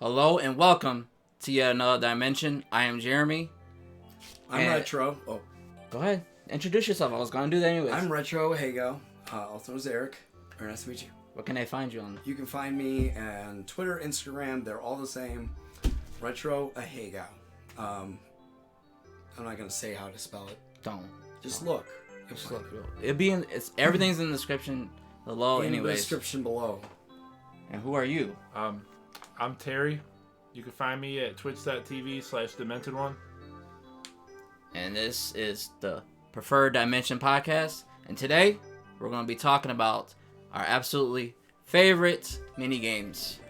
Hello and welcome to yet another dimension. I am Jeremy. I'm Retro. Oh, go ahead. Introduce yourself. I was going to do that anyways. I'm Retro Hago. Also is Eric. Very nice to meet you. What can they find you on? You can find me on Twitter, Instagram. They're all the same. Retro Hago. I'm not gonna say how to spell it. Don't. Just look. Just look. It'll be in. Everything's in the description below. In anyways. the description below. And who are you? I'm Terry. You can find me at twitch.tv/DementedOne. And this is the Preferred Dimension Podcast. And today, we're going to be talking about our absolutely favorite mini games.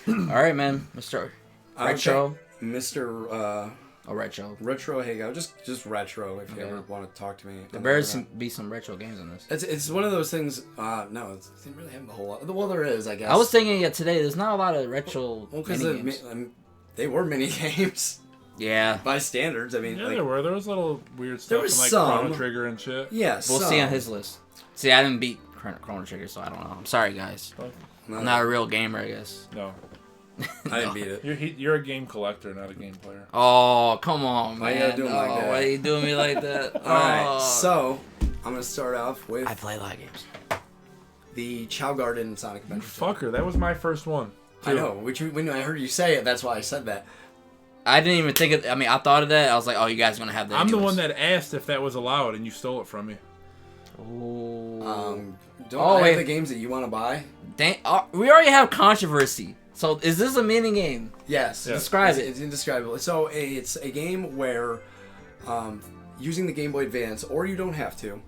All right, man. Mr. Retro. Okay. Mr. Retro. Retro Hago. Just Retro if you ever want to talk to me. There better be some retro games in this. It's one of those things. No, it doesn't really have a whole lot. Well, there is, I guess. I was thinking today, there's not a lot of retro because mini games. They were mini games. Yeah. By standards, I mean. Yeah, like, there were. There was little weird stuff there was like some. Chrono Trigger and shit. Yeah, we'll see on his list. See, I didn't beat Chrono Trigger, so I don't know. I'm sorry, guys. No. I'm not a real gamer, I guess. No. I didn't beat it. You're a game collector, not a game player. Oh, come on, man. Why you gotta do 'em like that? Why are you doing me like that? Alright, so I'm going to start off with I play a lot of games. the Chow Garden Sonic Adventure. Fucker, that was my first one. I know, when I heard you say it, that's why I said that. I didn't even think of... I mean, I thought of that. I was like, oh, you guys are going to have that I'm the anyways. one that asked if that was allowed, and you stole it from me. Oh. Don't I have the games that you want to buy? Dang, we already have controversy. So, is this a mini game? Yes. Yeah. Describe it. It's indescribable. So, it's a game where, using the Game Boy Advance, or you don't have to,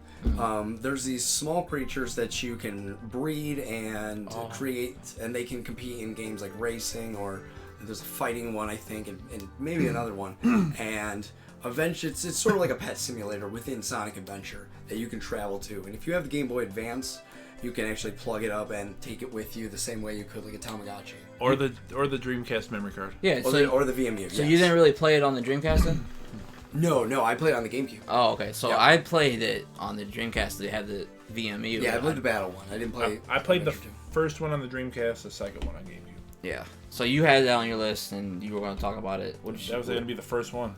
there's these small creatures that you can breed and create, and they can compete in games like racing, or there's a fighting one, I think, and maybe another one. And eventually, it's sort of like a pet simulator within Sonic Adventure that you can travel to. And if you have the Game Boy Advance, you can actually plug it up and take it with you the same way you could like a Tamagotchi. Or the Dreamcast memory card. Yeah, Or the VMU. So you didn't really play it on the Dreamcast then? No, I played it on the GameCube. Oh, okay. So Yeah. I played it on the Dreamcast. They had the VMU. Yeah, I played the Battle one. I didn't play... I played the Adventure 2. first one on the Dreamcast, the second one on GameCube. Yeah. So you had that on your list, and you were going to talk about it. What did you... That was going to be the first one.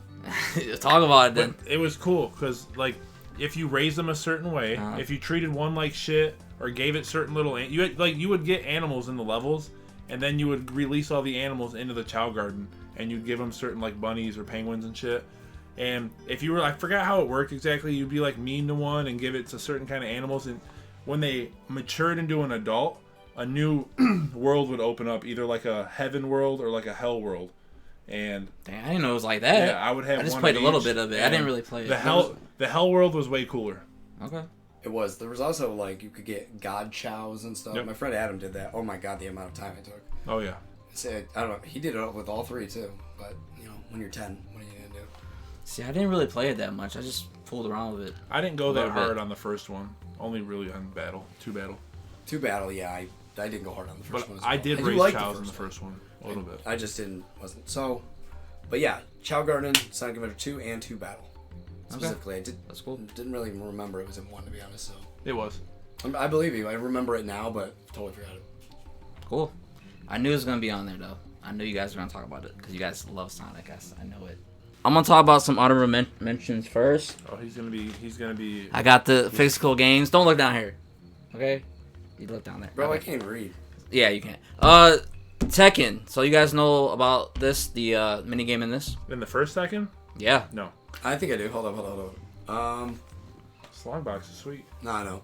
Talk about it then. But it was cool, because, like, if you raised them a certain way, if you treated one like shit, or gave it certain little... You would get animals in the levels, and then you would release all the animals into the Chow Garden, and you'd give them certain, like, bunnies or penguins and shit. And if you were... I forgot how it worked exactly. You'd be, like, mean to one and give it to certain kind of animals, and when they matured into an adult, a new world would open up, either like a heaven world or like a hell world. And Dang, I didn't know it was like that. yeah, I would have. I just one played of a little each, bit of it. I didn't really play it. The hell world was way cooler. Okay. It was. There was also, like, you could get God Chows and stuff. Yep. My friend Adam did that. Oh my god, the amount of time it took. Oh yeah. I don't know. He did it with all three, too. But, when you're 10, what are you going to do? See, I didn't really play it that much. I just fooled around with it. I didn't go A that little bit. hard on the first one. Only really on two battle. Two Battle, yeah. I didn't go hard on the first But one as well. I did do raise like cows in the first one a little bit. I just wasn't. So, but yeah, Chow Garden, Sonic Adventure 2, and 2 Battle. Specifically. That's cool. Didn't really remember it was in 1, to be honest, so. It was. I believe you. I remember it now, but totally forgot it. Cool. I knew it was going to be on there, though. I knew you guys were going to talk about it, because you guys love Sonic. I know it. I'm going to talk about some honorable mentions first. Oh, he's gonna be. I got the physical games. Don't look down here. Okay? You look down there. Bro, okay. I can't read. Yeah, you can. Tekken. So you guys know about this, the minigame in this? In the first second? Yeah. No. I think I do. Hold on. Slongbox is sweet. No, I know.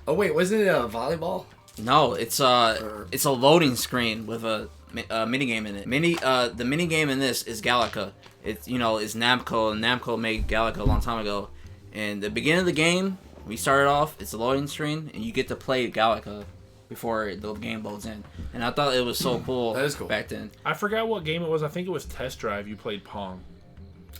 Oh, wait, wasn't it a volleyball? No, it's a loading screen with a minigame in it. The minigame in this is Galaga. It's Namco, and Namco made Galaga a long time ago. And the beginning of the game, we started off, it's a loading screen, and you get to play Galaga before the game loads in. And I thought it was so cool. That is cool. Back then. I forgot what game it was. I think it was Test Drive. You played Pong.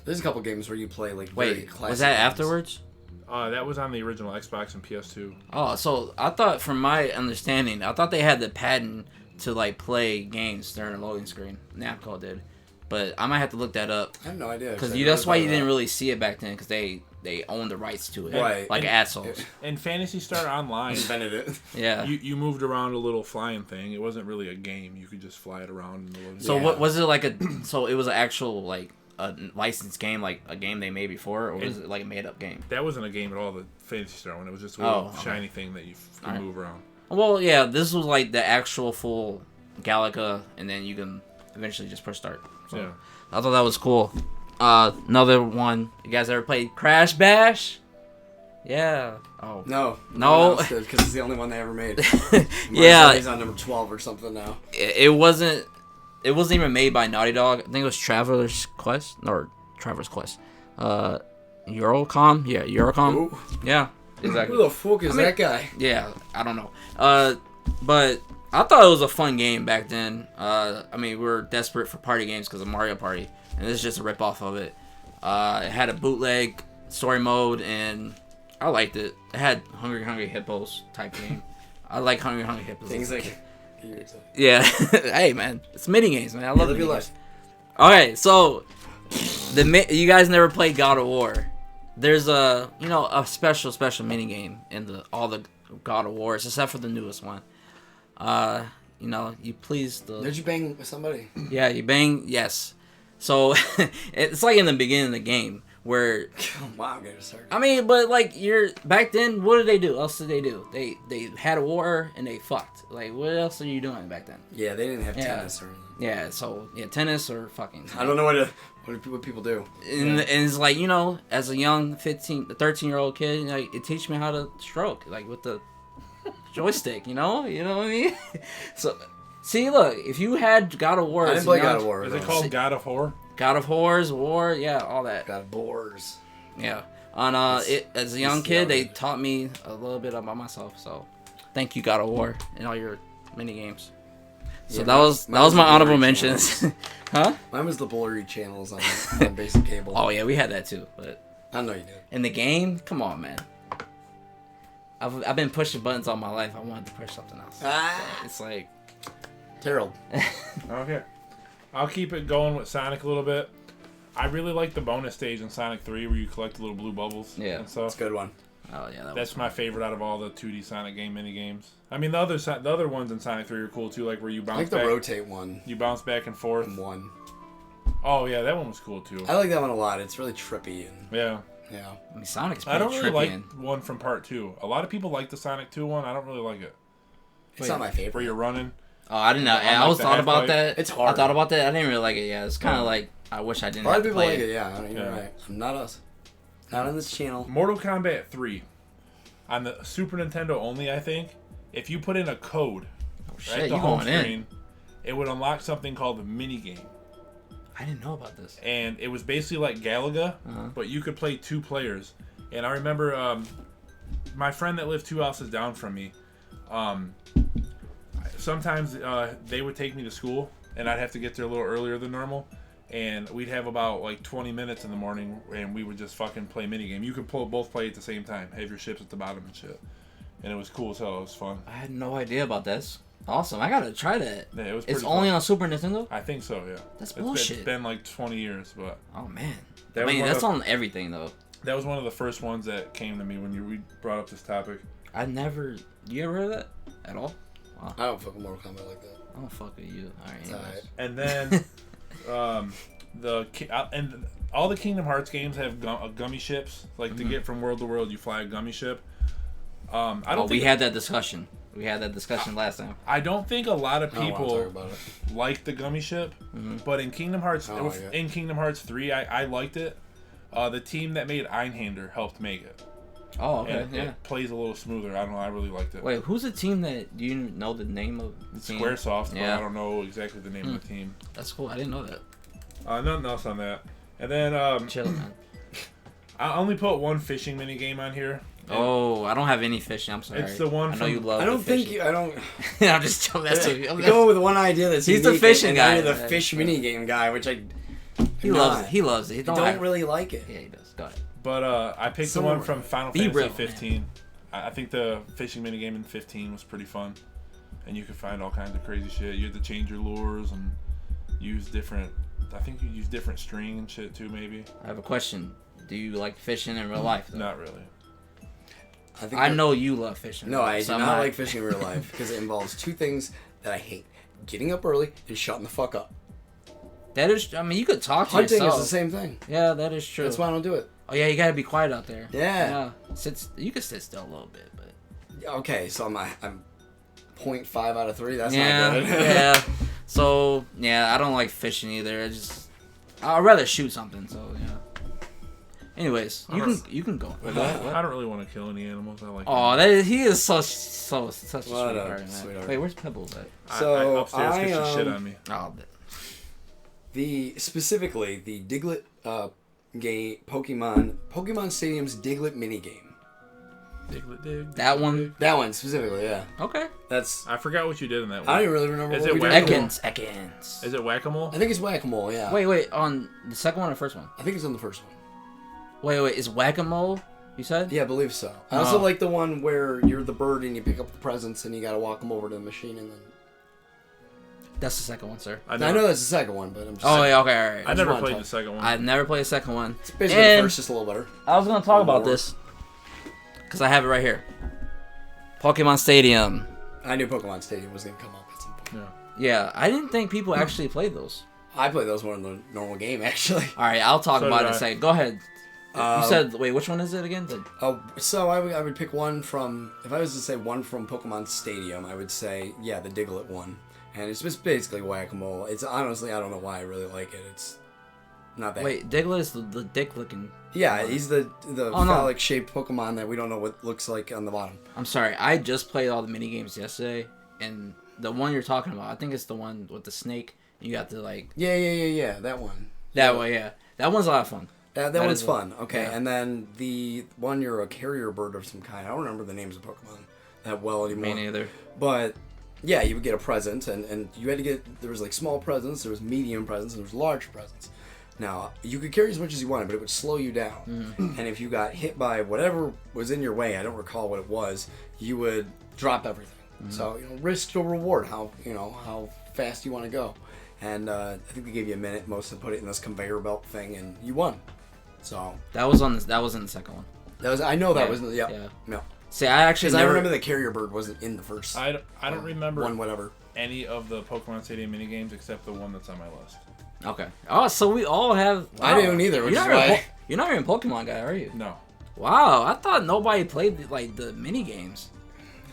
There's a couple games where you play, like, very Wait, classic was that games. afterwards? That was on the original Xbox and PS2. Oh, so I thought, from my understanding, I thought they had the patent to, like, play games during a loading screen. Namco did. But I might have to look that up. I have no idea. Because that's why you didn't really see it back then, because they they own the rights to it, Right. like assholes. And Fantasy Star Online, Invented it. Yeah. you moved around a little flying thing. It wasn't really a game. You could just fly it around. So Yeah. what was it like So it was an actual like a licensed game, like a game they made before, or was it like a made up game? That wasn't a game at all. The Fantasy Star one. It was just a little okay. shiny thing that you could move around. Well, yeah, this was like the actual full Galaga, and then you can eventually just press start. So Yeah. I thought that was cool. Another one. You guys ever played Crash Bash? Yeah. Oh. No. No. Because it's the only one they ever made. Yeah. He's on number 12 or something now. It wasn't even made by Naughty Dog. I think it was Traveler's Quest. Eurocom? Yeah, Eurocom. Ooh. Yeah, exactly. Who the fuck is that guy? Yeah, I don't know. But I thought it was a fun game back then. I mean, we were desperate for party games because of Mario Party, and this is just a rip-off of it. It had a bootleg story mode, and I liked it. It had Hungry Hippos type game. I like Hungry Hippos. Things like... Yeah. Hey, man. It's Minigames, man. I love Live your minigames. life. Okay, so you guys never played God of War. There's a special minigame in all the God of Wars except for the newest one. You please the Did you bang with somebody? Yeah, you bang, yes. So it's like in the beginning of the game where Oh, wow, I'm getting started. I mean, but like back then, what did they do? What else did they do? They had a war and they fucked. Like, what else are you doing back then? Yeah, they didn't have Yeah. tennis or anything. Yeah, so tennis or fucking. I don't know what people do. And it's like, as a young 13-year-old kid, it teach me how to stroke, like with the joystick, you know what I mean? So, see, look, if you had God of War, I didn't play God of War. Is it called God of Horror? God of Wars, War, yeah, all that. God of Wars. Yeah. As a young kid, they taught me a little bit about myself. So, thank you, God of War, and all your mini games. So Yeah, that was my honorable mentions. Huh? Mine was the blurry channels on basic cable. Oh yeah, we had that too. But I know you did. in the game, come on, man. I've been pushing buttons all my life. I wanted to push something else. It's like Terrible. Okay. I'll keep it going with Sonic a little bit. I really like the bonus stage in Sonic 3 where you collect the little blue bubbles Yeah. and stuff. That's a good one. oh yeah, That's my favorite out of all the 2D Sonic game mini games. I mean, the other ones in Sonic 3 are cool too, like where you I bounce like the back. rotate one. You bounce back and forth. And one. Oh yeah, that one was cool too. I like that one a lot. It's really trippy and Yeah. yeah. I mean, Sonic's I pretty don't really trippy. like And, one from Part 2. A lot of people like the Sonic 2 one. I don't really like it. It's not my Where favorite. you're running. oh, I didn't know. I I like was the thought about half-pipe. that. It's hard. I thought about that. I didn't really like it. Yeah, it's kind of like I wish I didn't A lot have of to people play like it. it, yeah. You're Yeah. right. Not us. Not on this channel. Mortal Kombat 3. On the Super Nintendo only, I think. If you put in a code Shit, at you the home going in? screen, it would unlock something called the Minigame. I didn't know about this. And it was basically like Galaga, but you could play 2 players. And I remember my friend that lived 2 houses down from me, sometimes they would take me to school, and I'd have to get there a little earlier than normal. And we'd have about like 20 minutes in the morning, and we would just fucking play minigame. You could both play at the same time, have your ships at the bottom and shit. And it was cool as hell. It was fun. I had no idea about this. Awesome. I gotta try that. Yeah, it was. It's pretty only fun. on Super Nintendo? I think so. Yeah. That's It's bullshit. been like 20 years, but Oh man. That I was mean, one that's of- on everything though. that was one of the first ones that came to me when we brought up this topic. You ever heard of that at all? I don't fucking Mortal Kombat like that. I don't fuck with you. All right. It's anyways. alright. And then and all the Kingdom Hearts games have gummy ships. Like to get from world to world, you fly a gummy ship. I don't. We think had that discussion. We had that discussion last time. I don't think a lot of I don't wanna people talk about it. like the gummy ship, but in Kingdom Hearts, I don't like it. in Kingdom Hearts 3, I liked it. The team that made Einhander helped make it. Oh, okay. And Yeah. it plays a little smoother. I don't know. I really liked it. Wait, who's the team that? Do you know the name of the team? Squaresoft, but Yeah. I don't know exactly the name of the team. That's cool. I didn't know that. Nothing else on that. And then Chill, man. I only put one fishing mini game on here. Oh, I don't have any fishing. I'm sorry. It's the one I know from- you love. I don't the think fishing. you. I don't. I'm just messing with you. I'm You're going with one idea that's He's the unique, fishing and guy. You're the fish mini game guy, which I. He loves it. He loves it. He I don't really like it. Yeah, he does. Go ahead. But I picked the one from Final Be Fantasy real, 15. I think the fishing mini game in 15 was pretty fun, and you could find all kinds of crazy shit. You had to change your lures and use different. I think you use different string and shit too, maybe. I have a question. Do you like fishing in real life? Though? Not really. I know you love fishing. No, I do not like fishing in real life because it involves two things that I hate: getting up early and shutting the fuck up. That is, I mean, you could talk to Hunting yourself. is the same thing. Yeah, that is true. That's why I don't do it. Oh yeah, you gotta be quiet out there. Yeah. You can sit still a little bit, but. Okay, so I'm 0.5 out of 3. That's yeah, not good. Yeah. So yeah, I don't like fishing either. I'd rather shoot something. So yeah. Anyways, you can go. What? I don't really want to kill any animals. I like. Oh, he is such a sweetheart, man. Wait, where's Pebbles at? So I upstairs get shit on me. Oh, Specifically the Diglett game Pokemon Stadium's Diglett minigame. That one. That one specifically, yeah. Okay. I forgot what you did in that one. I don't really remember. Is what it we did. Ekans. Is it Whack-A-Mole? I think it's Whack-A-Mole. Yeah. Wait. On the second one or first one? I think it's on the first one. Wait. Is Whack-A-Mole? You said? Yeah, I believe so. I also like the one where you're the bird and you pick up the presents and you gotta walk them over to the machine and then. That's the second one, sir. I know that's the second one, but I'm just. Oh, yeah, okay, all right. I never played the second one. I've never played the second one. It's basically the first, just a little better. I was gonna talk about this because I have it right here. Pokemon Stadium. I knew Pokemon Stadium was gonna come up at some point. Yeah, I didn't think people actually played those. I played those more in the normal game, actually. All right, I'll talk about it in a second. Go ahead. You said, wait, which one is it again? So I would pick one from, if I was to say one from Pokemon Stadium, I would say, yeah, the Diglett one. And it's just basically Whack-A-Mole. It's honestly, I don't know why I really like it. It's not that. Wait, Diglett is the dick-looking. Yeah, he's the phallic-shaped Pokemon that we don't know what looks like on the bottom. I'm sorry, I just played all the mini games yesterday, and the one you're talking about, I think it's the one with the snake. You got to like. Yeah, that one. That way, yeah, that one's a lot of fun. That one's fun. Okay, yeah. And then the one you're a carrier bird of some kind. I don't remember the names of Pokemon that well anymore. Me neither. But yeah, you would get a present, and you had to get. There was like small presents, there was medium presents, and there was large presents. Now you could carry as much as you wanted, but it would slow you down. Mm-hmm. And if you got hit by whatever was in your way, I don't recall what it was, you would drop everything. Mm-hmm. So risk to reward. How fast you want to go. And I think they gave you a minute most to put it in this conveyor belt thing, and you won. So that was in the second one. I know that was yeah. No. See, I actually I remember the carrier bird wasn't in the first. I don't remember one whatever any of the Pokemon Stadium minigames except the one that's on my list. Okay. Oh, so we all have. Wow. I didn't either. Which is why you're not even a Pokemon guy, are you? No. Wow, I thought nobody played the mini games.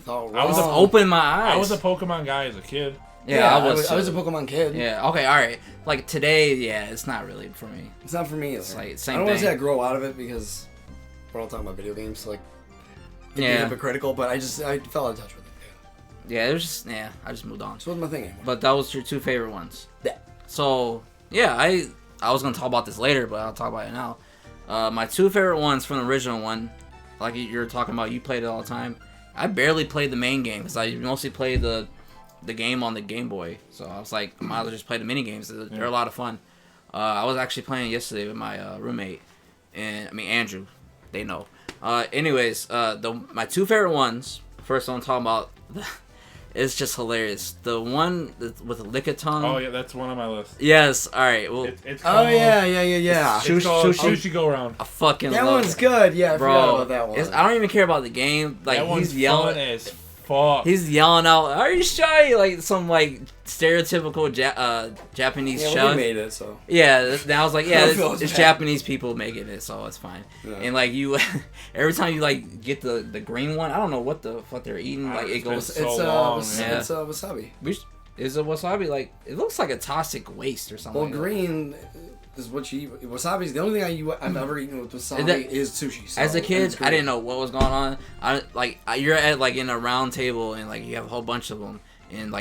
I was open my eyes. I was a Pokemon guy as a kid. Yeah, I was a Pokemon kid. Yeah. Okay. All right. Like today, yeah, it's not really for me. It's not for me. It's like same I don't thing. want to say I grow out of it because we're all talking about video games, so like being hypocritical. But I fell out of touch with it. Yeah, it was just I just moved on. So it wasn't my thing anymore. But that was your two favorite ones. Yeah. So yeah, I was gonna talk about this later, but I'll talk about it now. My two favorite ones from the original one, like you're talking about, you played it all the time. I barely played the main game because I mostly played the game on the Game Boy. So I was like, I might as well just play the mini games. They're a lot of fun. I was actually playing yesterday with my roommate, and Andrew. They know. Anyways, my two favorite ones. First one I'm talking about. It's just hilarious. The one with the Lickitung. Oh yeah, that's one on my list. Yes. All right. Well. It's called, yeah. It's called Sushi Go Round. I fucking that love one's good. Yeah, I forgot about that one. I don't even care about the game. Like that one's he's yelling. Fun as fuck. He's yelling out, "Are you shy?" Like some stereotypical Japanese show. Yeah, we made it, so. Yeah, and I was like, yeah, it's Japanese people making it, so it's fine. Yeah. And like you, every time you get the green one, I don't know what the fuck they're eating. Like it goes. It's wasabi. Is it wasabi? Like it looks like a toxic waste or something. Well, green is what you eat. Wasabi is the only thing I've ever eaten with wasabi is sushi. So, as a kid, I didn't know what was going on. You're at in a round table and you have a whole bunch of them, and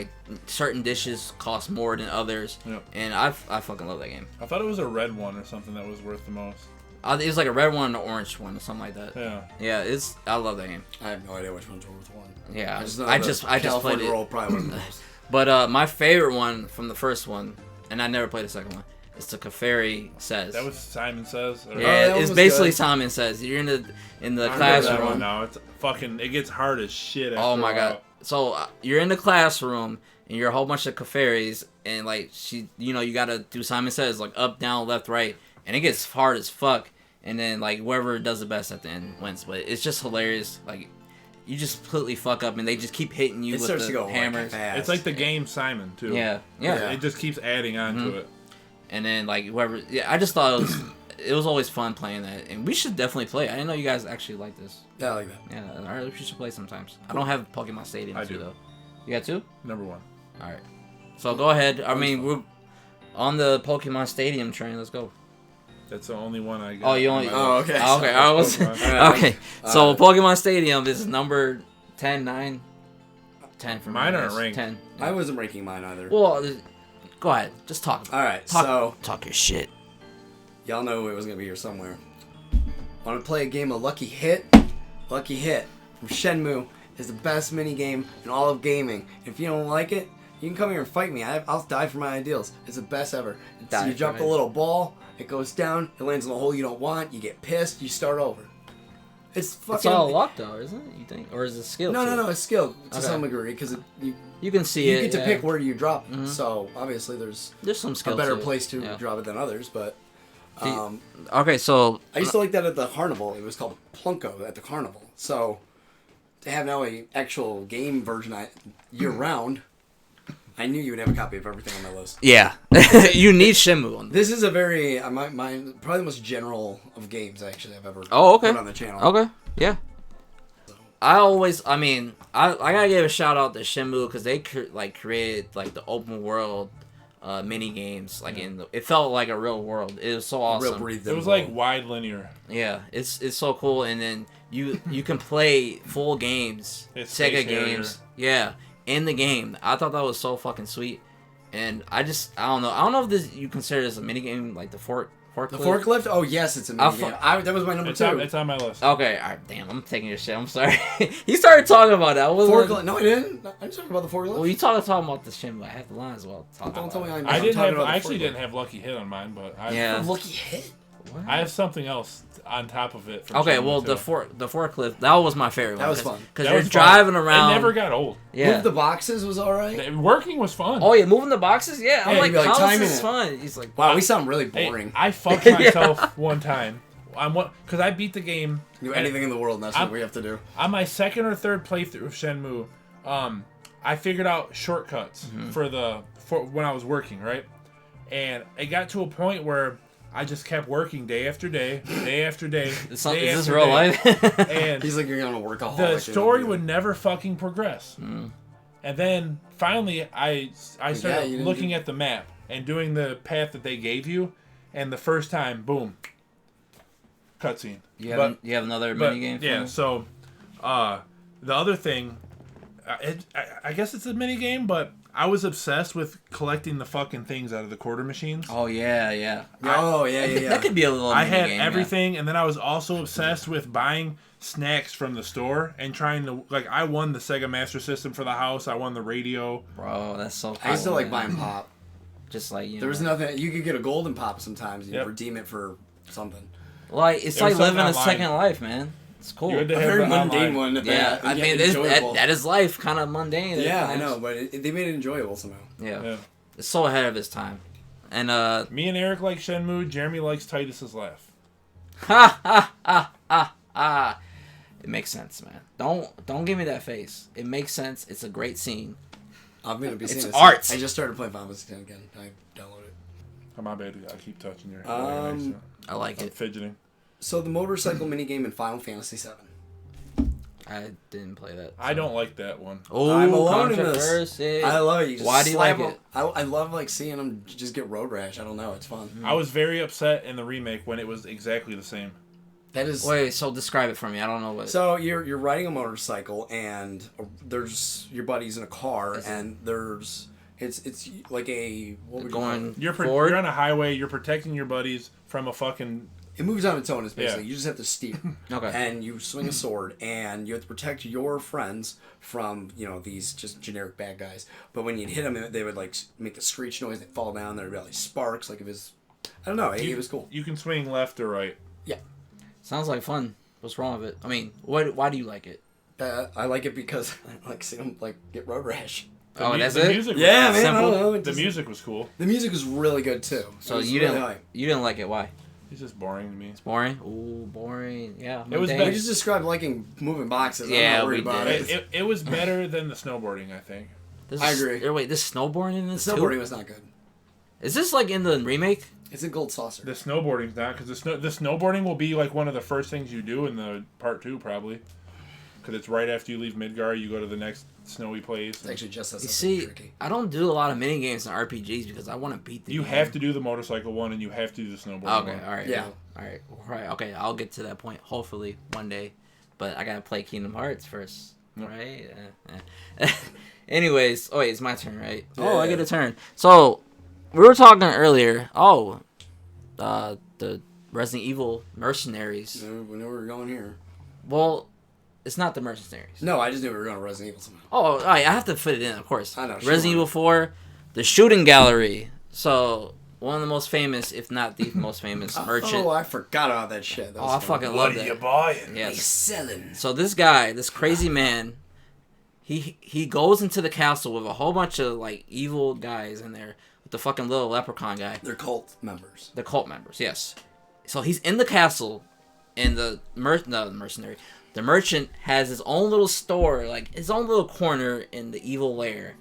certain dishes cost more than others. Yep. And I fucking love that game. I thought it was a red one or something that was worth the most. It was like a red one and an orange one or something like that. Yeah. Yeah, I love that game. I have no idea which one's worth one. Yeah, I just played it. Roll probably wasn't But my favorite one from the first one, and I never played the second one. It's the Kaferi Says. That was Simon Says? Yeah, it's basically good. Simon Says. You're in the classroom. No, it's it gets hard as shit. Oh my god! So you're in the classroom and you're a whole bunch of Kaferis, and you gotta do Simon Says up, down, left, right, and it gets hard as fuck. and then like whoever does the best at the end wins. But it's just hilarious. Like you just completely fuck up, and they just keep hitting you with the hammers. It's like the game Simon too. Yeah. It just keeps adding on to it. And then like whoever, I just thought it was always fun playing that, and we should definitely play. I didn't know you guys actually like this. Yeah, I like that. Yeah, all right, we should play sometimes. Cool. I don't have Pokemon Stadium. I do though. You got 2? Number 1. All right. So go ahead. I mean, we're on the Pokemon Stadium train. Let's go. That's the only one I got. Oh, you only. Oh, okay. Oh, okay. I was. Okay. So Pokemon Stadium is number 10, 9, 10 for me. Mine aren't ranked. 10. I wasn't ranking mine either. Well, go ahead. Just talk. All right. Talk your shit. Y'all know it was gonna be here somewhere. Want to play a game of Lucky Hit? Lucky Hit from Shenmue is the best mini game in all of gaming. If you don't like it, you can come here and fight me. I'll die for my ideals. It's the best ever. So you drop the little ball, it goes down, it lands in the hole you don't want, you get pissed, you start over. It's fucking. It's all luck though, isn't it? You think, or is it skill? No, it's skill to some degree because you can see you get to pick where you drop it. So obviously there's some skill. A better place to drop it than others, but. Okay, so I used to like that at the carnival. It was called Plunko at the carnival. So to have now a actual game version year round, I knew you would have a copy of everything on my list. Yeah, you need Shenmue on this. Is a very probably the most general of games actually I've ever put on the channel. Okay, yeah. I gotta give a shout out to Shenmue because they created like the open world. Mini games it felt like a real world. It was so awesome. It was like wide linear. Yeah, it's so cool. And then you can play full games, Sega games. Yeah, in the game. I thought that was so fucking sweet. And I don't know if you consider this a mini game, like the forklift. The forklift? Oh yes, it's a mini game. That was my number 2. It's on my list. Okay, all right, damn, I'm taking your shit. I'm sorry. He started talking about that. Forklift? No, I didn't. I didn't talk about the forklift. Well, you talking about the Shenmue. I have the line as well. Don't tell me I actually didn't have Lucky Hit on mine, but Lucky Hit. What? I have something else on top of it. Okay, well, the forklift, that was my favorite one. That was fun. Because you're driving around. It never got old. Yeah. Move the boxes was alright. Working was fun. Oh, yeah, moving the boxes? Yeah. I'm like, how is this fun? He's like, wow, we sound really boring. Hey, I fucked myself one time. Because I beat the game. Do anything in the world, and that's what we have to do. On my second or third playthrough of Shenmue, I figured out shortcuts for when I was working, right? And it got to a point where I just kept working day after day, day after day. Is this real life? And he's like, you're gonna workaholic. The story would never fucking progress. And then finally, I started looking at the map and doing the path that they gave you, and the first time, boom, cutscene. You have another minigame? Yeah. So, the other thing, I guess it's a minigame, but I was obsessed with collecting the fucking things out of the quarter machines. Oh, yeah. That could be a little I had everything, and then I was also obsessed with buying snacks from the store and trying to... I won the Sega Master System for the house. I won the radio. Bro, that's so cool. I used to like buying pop. Just like, there was nothing... You could get a golden pop sometimes. You redeem it for something. It's like living a second life, man. It's cool. A very mundane one. I mean, that is life, kind of mundane. Yeah, I know, but they made it enjoyable somehow. Yeah. It's so ahead of its time. And me and Eric like Shenmue. Jeremy likes Titus's laugh. Ha. It makes sense, man. Don't give me that face. It makes sense. It's a great scene. I'm gonna be seeing it's art. I just started playing Final Fantasy X again. I downloaded it. Oh, my bad. I keep touching your. I like it. Fidgeting. So the motorcycle minigame in Final Fantasy VII. I didn't play that. So. I don't like that one. Oh, I'm alone in this. I love it. Why do you like it? I love seeing them just get road rash. I don't know. It's fun. I was very upset in the remake when it was exactly the same. That is. Wait, so describe it for me. I don't know what. So you're riding a motorcycle and there's your buddies in a car and there's it's like a what would going. You're on a highway. You're protecting your buddies from a fucking. It moves on its own. It's basically you just have to steer. Okay. And you swing a sword and you have to protect your friends from these just generic bad guys. But when you'd hit them, they would make the screech noise. They'd fall down. There'd be sparks. It was. I don't know. It was cool. You can swing left or right. Yeah. Sounds like fun. What's wrong with it? I mean, why do you like it? I like it because I like seeing them get road rash. That's it? Music yeah, man. Simple. I don't know. The music was cool. The music was really good too. So you didn't like it? Why? He's just boring to me. It's boring. Ooh, boring. Yeah. It was We just described liking moving boxes. I'm not worried about it. It was better than the snowboarding, I think. I agree. Wait, this snowboarding in this Snowboarding was not good. Is this like in the remake? It's a gold saucer. The snowboarding's not, because the snowboarding will be like one of the first things you do in the part 2, probably. Because it's right after you leave Midgar, you go to the next snowy place. It's actually just as tricky. I don't do a lot of minigames and RPGs because I want to beat the game. You have to do the motorcycle one, and you have to do the snowboarding one. Okay, alright. Yeah. Alright, okay, I'll get to that point, hopefully, one day. But I gotta play Kingdom Hearts first, right? Anyways, wait, it's my turn, right? Yeah. Oh, I get a turn. So, we were talking earlier, the Resident Evil mercenaries. We knew we were going here. Well, it's not the mercenaries. No, I just knew we were going to Resident Evil somehow. Oh, all right, I have to fit it in, of course. I know. Resident Evil 4, the shooting gallery. So, one of the most famous, if not the most famous merchant. Oh, I forgot about that shit. I fucking love that. What are you buying? Yes. He's selling. So this guy, this crazy man, he goes into the castle with a whole bunch of like evil guys in there with the fucking little leprechaun guy. They're cult members. The cult members, yes. So he's in the castle, and the mercenary, the merchant has his own little store, like his own little corner in the evil lair,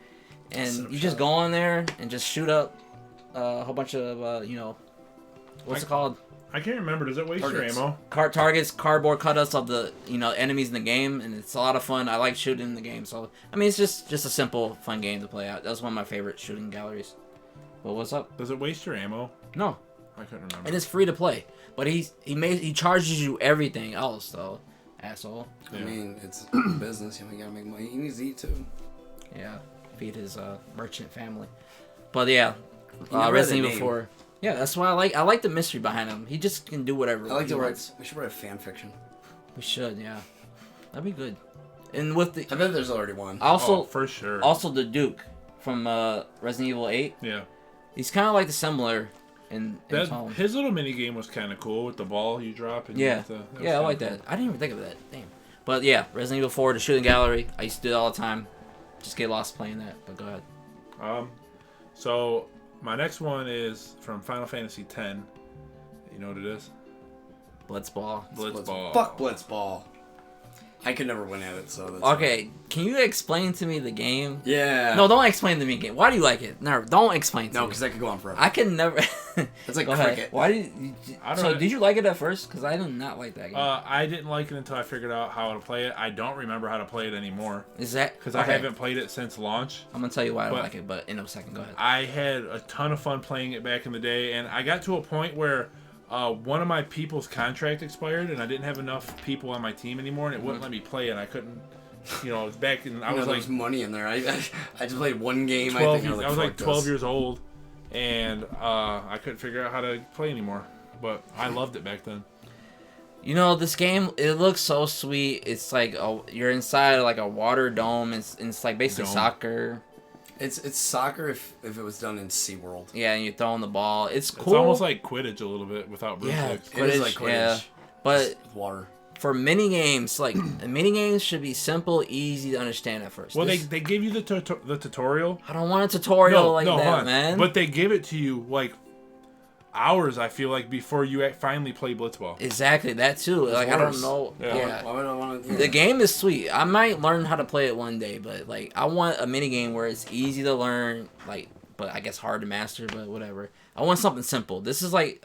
and you just go in there and just shoot up a whole bunch of what's it called? I can't remember. Does it waste Targets. your ammo? Targets, cardboard cutouts of the enemies in the game, and it's a lot of fun. I like shooting in the game, so I mean it's just a simple, fun game to play out. That's one of my favorite shooting galleries. But what's up? Does it waste your ammo? No, I couldn't remember. and it's free to play. But he charges you everything else though, asshole. I mean, it's business. You gotta make money. He needs to eat too. Yeah, feed his merchant family. But yeah, never Resident had a Evil name. 4. Yeah, that's why I like the mystery behind him. He just can do whatever. I like he to wants. write. We should write a fan fiction. We should, yeah. That'd be good. And with the I bet there's already one. also for sure. also the Duke from Resident Evil 8. Yeah. He's kind of like the similar in tone. His little mini game was kind of cool with the ball you drop. And Yeah, you have to, that was yeah, I like kinda that. I didn't even think of that. Damn. But yeah, Resident Evil 4, the shooting gallery. I used to do it all the time. Just get lost playing that. But go ahead. cool. So my next one is from Final Fantasy X. You know what it is? Blitzball. Blitzball. Fuck Blitzball. I could never win at it, so that's Okay, can you explain to me the game? Yeah. No, don't explain to me the game. Why do you like it? No, don't explain to No, me. because that could go on forever. I can never. It's like Go ahead. cricket. Why did you? I don't So know. did you like it at first? Because I did not like that game. I didn't like it until I figured out how to play it. I don't remember how to play it anymore Is that because I haven't played it since launch. I'm gonna tell you why I don't But- like it, but in a second, go ahead. I had a ton of fun playing it back in the day, and I got to a point where one of my people's contract expired, and I didn't have enough people on my team anymore, and it wouldn't let me play, and I couldn't. You know, it was back in. I was there like was money in there. I just played one game. 12. I think I was like fuck 12 this. years old, and I couldn't figure out how to play anymore. But I loved it back then. You know, this game, it looks so sweet. It's like you're inside like a water dome. It's like basically Dome. soccer. It's soccer if it was done in SeaWorld. Yeah, and you're throwing the ball. It's cool. It's almost like Quidditch a little bit without yeah, broomsticks. It is Quidditch, like Quidditch. yeah. But With water. for mini games, like mini games should be simple, easy to understand at first. Well, This- they give you the tutorial. I don't want a tutorial like hold that, on. man. But they give it to you like hours. I feel like before you finally play Blitzball. Exactly, that too. Like I don't worse. know. Yeah. Yeah. Why would I want to? The game is sweet. I might learn how to play it one day, but like I want a mini game where it's easy to learn, like but I guess hard to master, but whatever. I want something simple. This is like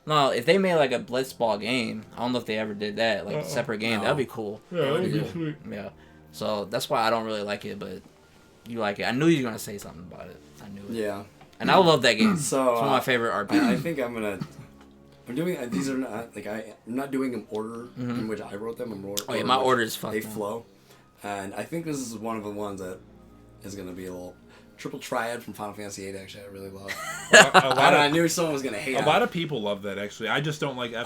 no, if they made like a Blitzball game, I don't know if they ever did that, like a separate game, No. that'd be cool. Yeah, that would be Yeah. sweet. Yeah. So that's why I don't really like it, but you like it. I knew you were gonna say something about it. I knew it. Yeah. And I love that game. So, it's one of my favorite RPGs. I think I'm doing these are not like I'm not doing them order in which I wrote them. Oh yeah, my order is fucked. They flow, and I think this is one of the ones that is gonna be a little triple triad from Final Fantasy VIII. Actually, I really love. I knew someone was gonna hate. A lot of people love that actually. I just don't like FF8.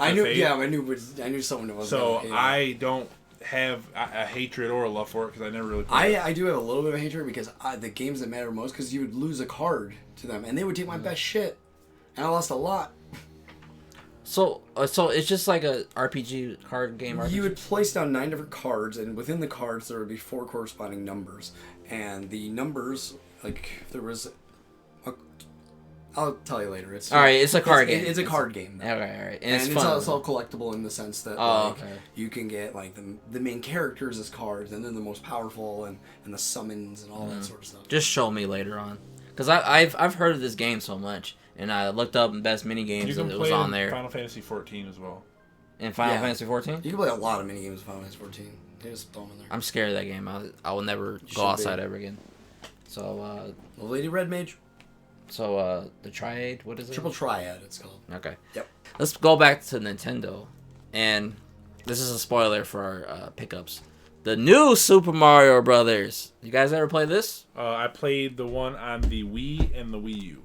I knew someone was. So gonna hate I don't have a hatred or a love for it because I never really played it. I do have a little bit of hatred because the games that matter most because you would lose a card to them and they would take my best shit, and I lost a lot. So it's just like a RPG card game. RPG. You would place down 9 different cards, and within the cards there would be 4 corresponding numbers. And the numbers, like if there was, I'll tell you later. It's all right. It's a card game. It's a card game. Though. Okay, all right. And it's fun. It's all collectible in the sense that you can get like the main characters as cards, and then the most powerful, and the summons and all that sort of stuff. Just show me later on, because I've heard of this game so much, and I looked up best mini games and it was on there. Final Fantasy 14 as well. In Final Fantasy 14? You can play a lot of mini games in Final Fantasy 14. They just throw them in there. I'm scared of that game. I will never go outside ever again. So Lady Red Mage. So the Triad, what is it? Triple Triad, it's called. Okay. Yep. Let's go back to Nintendo, and this is a spoiler for our pickups. The new Super Mario Brothers. You guys ever play this? I played the one on the Wii and the Wii U.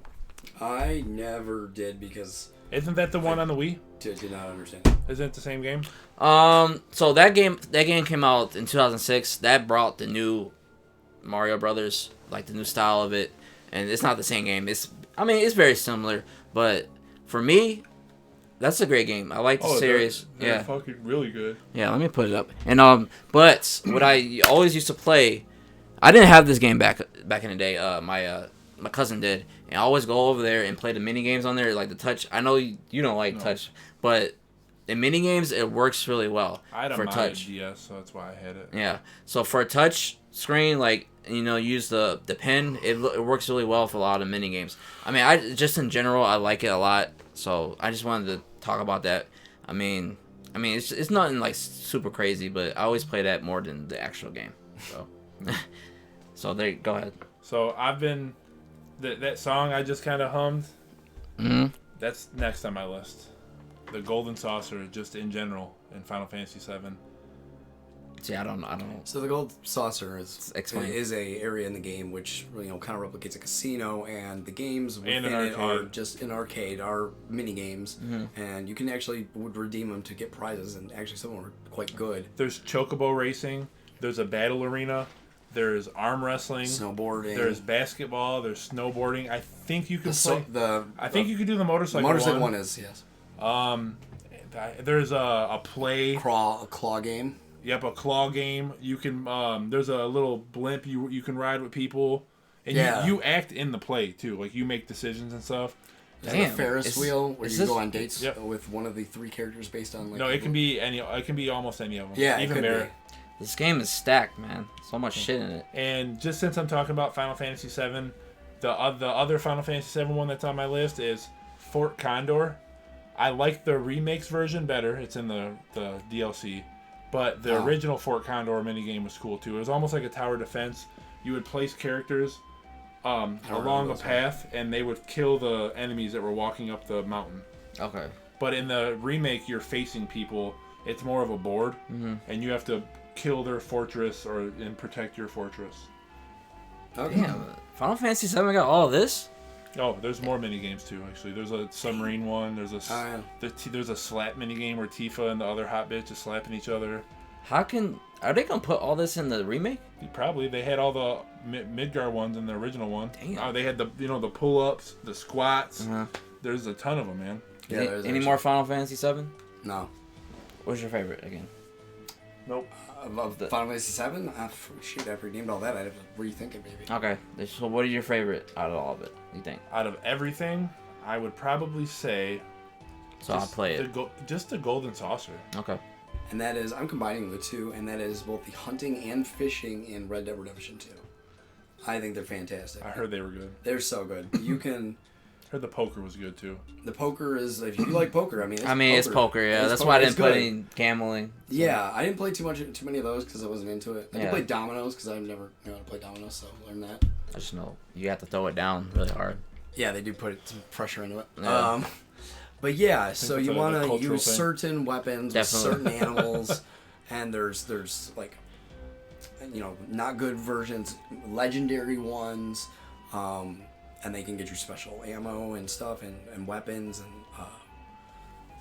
I never did because... Isn't that the one on the Wii? Did not understand it. Isn't it the same game? So that game came out in 2006. That brought the new Mario Brothers, like the new style of it. And it's not the same game. It's very similar, but for me, that's a great game. I like the series. They're fucking really good. Yeah, let me put it up. And but what I always used to play, I didn't have this game back in the day. My cousin did, and I always go over there and play the mini games on there, like the touch. I know you don't like touch, but in mini games it works really well for touch. DS, so that's why I had it. Yeah, so for a touch screen, like. Use the pen. It works really well for a lot of mini games. I mean, I just in general I like it a lot. So I just wanted to talk about that. I mean, it's nothing like super crazy, but I always play that more than the actual game. So, so there. Go ahead. So I've been that song I just kind of hummed. Mm-hmm. That's next on my list. The Golden Saucer, just in general, in Final Fantasy VII. See, I don't know. So the Gold Saucer is a area in the game which kind of replicates a casino, and the games within it are just an arcade, are mini games, and you can actually would redeem them to get prizes, and actually some of them are quite good. There's chocobo racing. There's a battle arena. There's arm wrestling. Snowboarding. There's basketball. There's snowboarding. I think you can play. I think you could do the motorcycle. The motorcycle one is yes. There's a play. A claw game. Yep, a claw game. You can there's a little blimp you can ride with people, and you act in the play too. Like you make decisions and stuff. Damn. A Ferris wheel where you go on dates with one of the three characters based on. No, it can be any. It can be almost any of them. Yeah, even Barrett. This game is stacked, man. So much shit in it. And just since I'm talking about Final Fantasy VII, the other Final Fantasy VII one that's on my list is Fort Kondor. I like the remakes version better. It's in the DLC. But the original Fort Kondor minigame was cool too. It was almost like a tower defense. You would place characters along a path, and they would kill the enemies that were walking up the mountain. Okay. But in the remake, you're facing people. It's more of a board, and you have to kill their fortress and protect your fortress. Okay. Damn, Final Fantasy VII got all of this? Oh, there's more mini games too. Actually, there's a submarine one. There's there's a slap mini game where Tifa and the other hot bitch is slapping each other. Are they gonna put all this in the remake? Probably. They had all the Midgar ones in the original one. Damn. They had the the pull ups, the squats. There's a ton of them, man. Yeah. Any more Final Fantasy VII? No. What's your favorite again? Nope. Of the Final Fantasy VII? Shoot, I've redeemed all that. I'd have to rethink it, maybe. Okay. So what are your favorite out of all of it, you think? Out of everything, I would probably say... So I'll play it. Just the Golden Saucer. Okay. And that is, I'm combining the two, and that is both the hunting and fishing in Red Dead Redemption 2. I think they're fantastic. I heard they were good. They're so good. You can... I heard the poker was good too. The poker is, if you like poker, it's poker, yeah. That's why I didn't put any gambling. So. Yeah, I didn't play too many of those because I wasn't into it. I did play dominoes because I've never known how to play dominoes, so I learned that. I just know you have to throw it down really hard. Yeah, they do put some pressure into it. Yeah. But yeah, so you want to use thing. Certain weapons with certain animals, and there's like, not good versions, legendary ones, and they can get you special ammo and stuff and weapons, and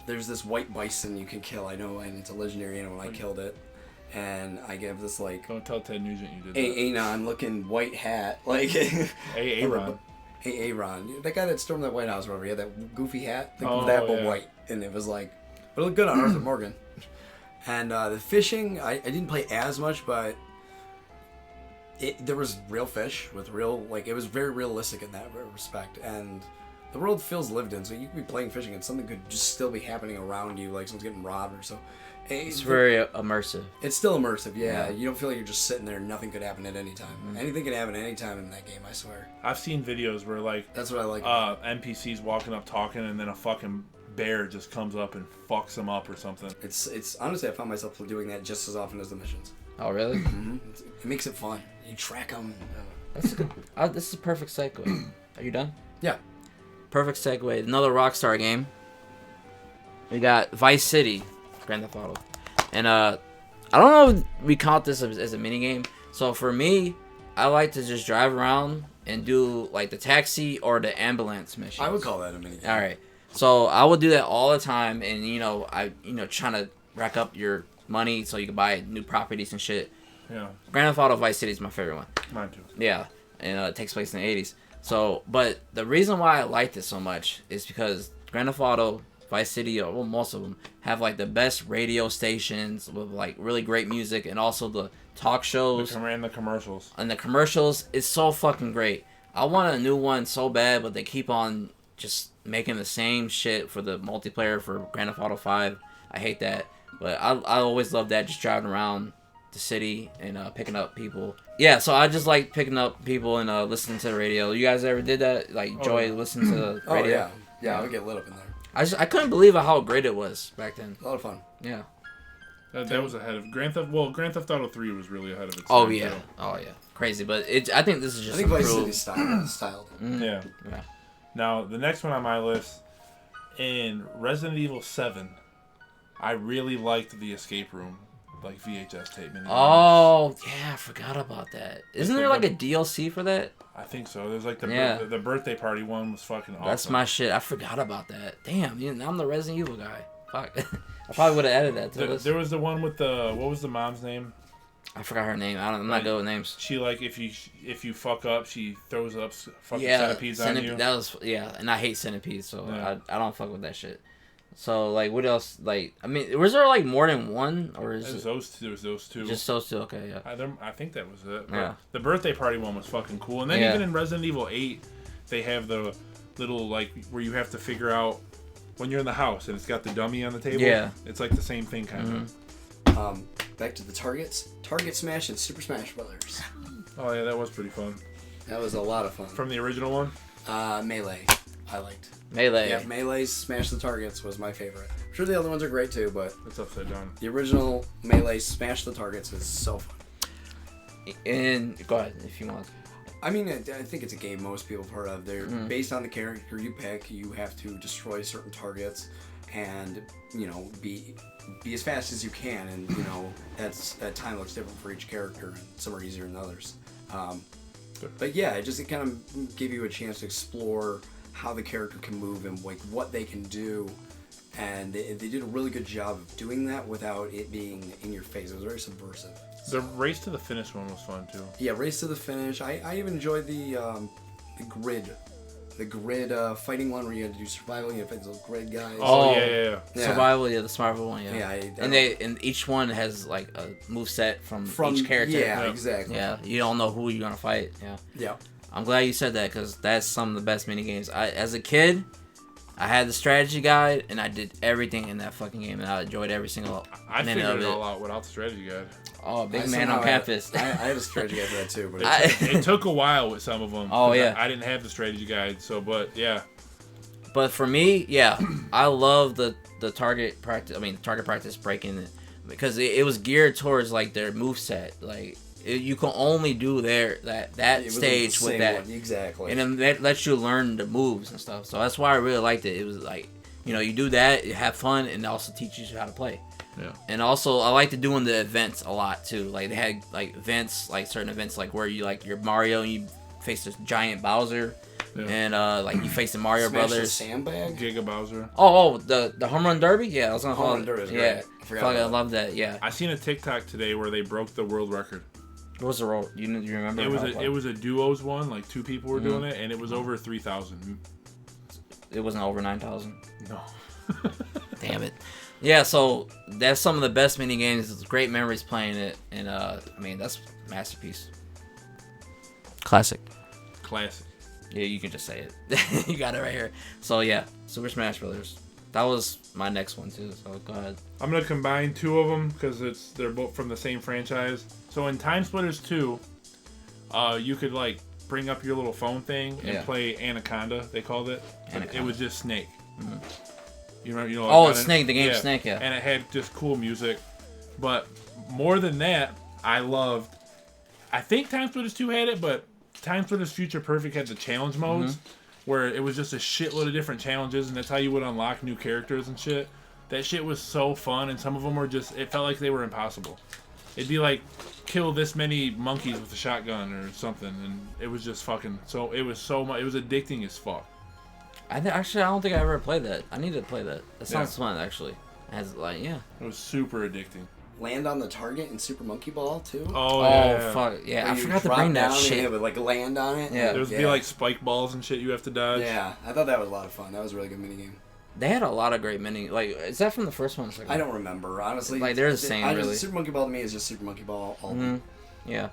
there's this white bison you can kill, I know, and it's a legendary animal. I killed it, and I give this like don't tell Ted Nugent you did that. Anon looking white hat, like Aaron. Aaron, that guy that stormed that White House, whatever, he had that goofy hat, but white, and it was like, but it looked good on Arthur Morgan. And the fishing, I didn't play as much, but there was real fish with real, like, it was very realistic in that respect, and the world feels lived in. So you could be playing fishing and something could just still be happening around you, like someone's getting robbed or so. It's very immersive. It's still immersive, yeah. You don't feel like you're just sitting there and nothing could happen at any time. Anything could happen at any time in that game, I swear. I've seen videos where, like... That's what I like. NPCs walking up talking, and then a fucking bear just comes up and fucks them up or something. It's honestly, I found myself doing that just as often as the missions. Oh, really? Mm-hmm. It makes it fun. You track them. That's good. This is a perfect segue. Are you done? Yeah. Perfect segue. Another Rockstar game. We got Vice City, Grand Theft Auto. And I don't know if we count this as a minigame. So for me, I like to just drive around and do like the taxi or the ambulance mission. I would call that a minigame. All right. So I would do that all the time, and trying to rack up your money so you can buy new properties and shit. Yeah. Grand Theft Auto Vice City is my favorite one. Mine too. Yeah, and it takes place in the 80s. So, but the reason why I liked it so much is because Grand Theft Auto Vice City, or well, most of them, have like the best radio stations with like really great music, and also the talk shows. And the commercials. And the commercials is so fucking great. I want a new one so bad, but they keep on just making the same shit for the multiplayer for Grand Theft Auto 5. I hate that. But I always love that, just driving around the city and picking up people. Yeah, so I just like picking up people and listening to the radio. You guys ever did that? Like, listening to the radio? Oh, yeah. I would get lit up in there. I couldn't believe how great it was back then. A lot of fun. Yeah. That was ahead of Grand Theft. Well, Grand Theft Auto 3 was really ahead of its Oh time, yeah. too. Oh yeah. Crazy, but I think this is just. I think Vice City styled. Yeah. Yeah. Now the next one on my list, in Resident Evil 7, I really liked the escape room, like VHS tape. Oh yeah, I forgot about that. Isn't there like a DLC for that? I think so. There's like the birthday party one was fucking awesome. That's my shit. I forgot about that. Damn, I'm the Resident Evil guy. Fuck. I probably would have added that to this. There was the one with what was the mom's name? I forgot her name. I'm not good with names. She like if you fuck up, she throws up fucking centipedes on you. That was and I hate centipedes, so I don't fuck with that shit. So like, what else? Like, I mean, was there like more than one, or is it those two? There was those two. Just those two. Okay, yeah. I think that was it. Yeah. The birthday party one was fucking cool, and then even in Resident Evil 8, they have the little like where you have to figure out when you're in the house and it's got the dummy on the table. Yeah. It's like the same thing kind of. Back to the Target Smash and Super Smash Brothers. Oh yeah, that was pretty fun. That was a lot of fun. From the original one? Melee. I liked. Melee. Yeah, Melee's Smash the Targets was my favorite. I'm sure the other ones are great too, but it's upside down. The original Melee Smash the Targets is so fun. And go ahead if you want. I mean, I think it's a game most people have heard of. They're based on the character you pick. You have to destroy certain targets, and be as fast as you can. And that time looks different for each character. And some are easier than others. But yeah, it kind of gave you a chance to explore how the character can move and like what they can do. And they did a really good job of doing that without it being in your face. It was very subversive. The Race to the Finish one was fun too. Yeah, Race to the Finish. I even enjoyed the grid fighting one where you had to do survival. You had to fight those grid guys. Oh yeah. Survival, the survival one. Yeah. And each one has like a moveset from each character. Yeah, exactly. Yeah, you don't know who you're gonna fight. Yeah. I'm glad you said that because that's some of the best mini games. As a kid, I had the strategy guide and I did everything in that fucking game and I enjoyed every single I minute of it. figured it all out without the strategy guide. Oh, big man on campus. I had a strategy guide for that too, but it took a while with some of them. Oh yeah. I didn't have the strategy guide, but yeah. But for me, I love the target practice. I mean, target practice breaking it because it was geared towards like their moveset. Like you can only do that stage with that. Exactly. And then that lets you learn the moves and stuff. So that's why I really liked it. It was like, you do that, you have fun, and it also teaches you how to play. Yeah. And also, I liked doing the events a lot too. Like they had like events, like certain events, like where you like you're Mario and you face this giant Bowser, and like you face the Mario Brothers. The sandbag. Giga Bowser. Oh, the home run derby. Yeah, I was gonna home run derby. Yeah, I love that. Yeah. I seen a TikTok today where they broke the world record. What was the roll? You remember? It was a duos one, like two people were doing it, and it was over 3,000. It wasn't over 9,000. No. Damn it. Yeah, so that's some of the best mini games. It's great memories playing it, and I mean that's masterpiece. Classic. Yeah, you can just say it. You got it right here. So yeah, Super Smash Brothers. That was my next one too. So go ahead. I'm gonna combine two of them because they're both from the same franchise. So in Time Splitters 2, you could like bring up your little phone thing and play Anaconda. They called it. Anaconda. It was just Snake. Mm-hmm. You know. Oh, Snake, the game Snake, yeah. And it had just cool music. But more than that, I loved. I think Time Splitters 2 had it, but Time Splitters Future Perfect had the challenge modes, where it was just a shitload of different challenges, and that's how you would unlock new characters and shit. That shit was so fun, and some of them were just, it felt like they were impossible. It'd be like, kill this many monkeys with a shotgun or something, and it was just fucking, so it was so much, it was addicting as fuck. Actually, I don't think I ever played that. I need to play that. That sounds fun, actually. It has, like, yeah. It was super addicting. Land on the target in Super Monkey Ball, too? Oh, yeah. Fuck. Yeah, where I forgot to bring that shit. And it would, like, land on it. Yeah. There would be, like, spike balls and shit you have to dodge. Yeah, I thought that was a lot of fun. That was a really good minigame. They had a lot of great like, is that from the first one? I don't remember, honestly. Like, they're the same, really. Super Monkey Ball to me is just Super Monkey Ball. Yeah.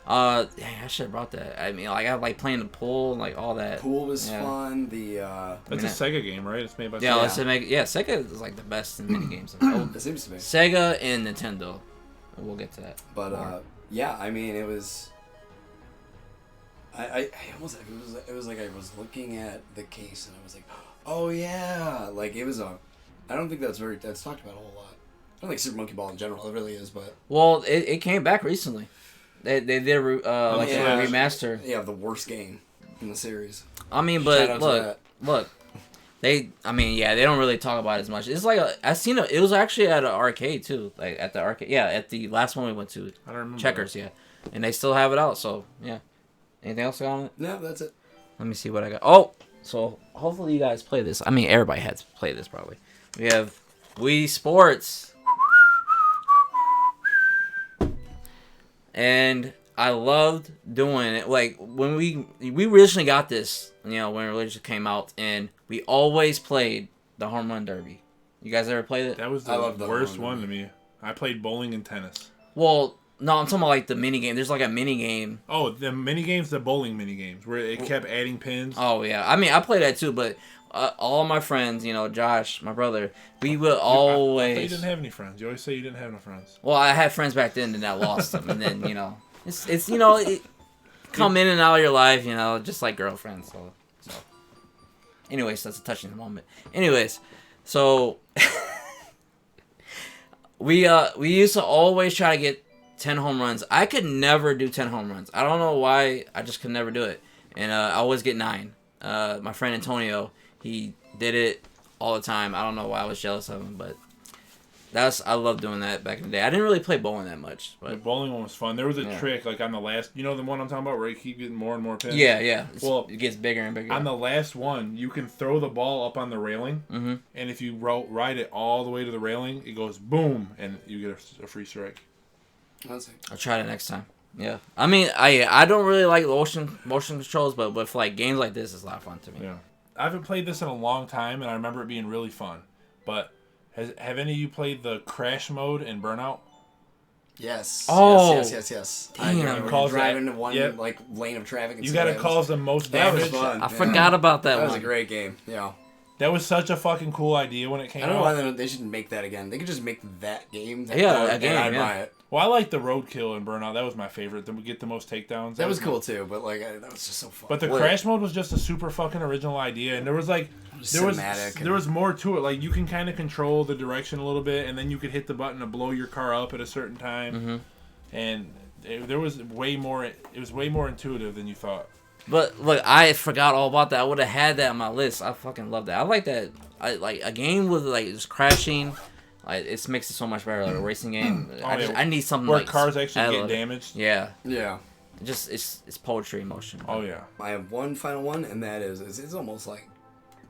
Dang, I should have brought that. I mean, like, I like playing the pool and, like, all that. Pool was fun. That's a Sega game, right? It's made by Sega. Sega is, like, the best in minigames. It seems to be. Sega and Nintendo. We'll get to that. But, yeah, I mean, it was... I almost... It was like I was looking at the case and I was like, oh, yeah! Like, it was a... I don't think that's talked about a whole lot. I don't think Super Monkey Ball in general, it really is, but... Well, it came back recently. They did a remaster. Yeah, the worst game in the series. I mean, but look. They don't really talk about it as much. It's like it was actually at an arcade too, like at the arcade. Yeah, at the last one we went to. I don't remember. Checkers, yeah, and they still have it out. So yeah. Anything else on it? No, that's it. Let me see what I got. Oh, so hopefully you guys play this. I mean, everybody has to play this probably. We have Wii Sports, and I loved doing it. Like when we originally got this, when it originally came out, and we always played the Home Run Derby. You guys ever played it? That was the worst one to me. I played bowling and tennis. Well, no, I'm talking about like the mini game. There's like a mini game. Oh, the mini games, the bowling mini games, where it kept adding pins. Oh yeah, I mean I played that too, but all my friends, Josh, my brother, we would always. I thought you didn't have any friends. You always say you didn't have no friends. Well, I had friends back then, and I lost them, and then it's it come in and out of your life, just like girlfriends. So. Anyways, that's a touching moment. Anyways, so we used to always try to get 10 home runs. I could never do 10 home runs. I don't know why. I just could never do it. And I always get 9. My friend Antonio, he did it all the time. I don't know why I was jealous of him, but I love doing that back in the day. I didn't really play bowling that much. But the bowling one was fun. There was a trick, like on the last, the one I'm talking about where you keep getting more and more pins? Yeah. It gets bigger and bigger. On the last one, you can throw the ball up on the railing, and if you ride it all the way to the railing, it goes boom, and you get a free strike. I'll try it next time. Yeah. I mean, I don't really like motion controls, but with like games like this, it's a lot of fun to me. Yeah. I haven't played this in a long time, and I remember it being really fun, but... Have any of you played the crash mode in Burnout? Yes. Oh. Yes. Damn. You drive into one lane of traffic. You got to cause the most damage. That was fun. I forgot about that one. That was a great game. Yeah. That was such a fucking cool idea when it came out. I don't know why they shouldn't make that again. They could just make that game. A game. I'd buy it. Well, I like the roadkill in Burnout. That was my favorite. Then we get the most takedowns. That was cool too, but that was just so fun. But the crash mode was just a super fucking original idea, and there was there was more to it. Like you can kind of control the direction a little bit, and then you could hit the button to blow your car up at a certain time, and there was way more. It was way more intuitive than you thought. But look, I forgot all about that. I would have had that on my list. I fucking love that. I like that. I like a game with like just crashing. It makes it so much better, like a racing game. I need something where like cars actually get damaged. Yeah. Just it's poetry in motion. Oh yeah. I have one final one, and that is it's almost like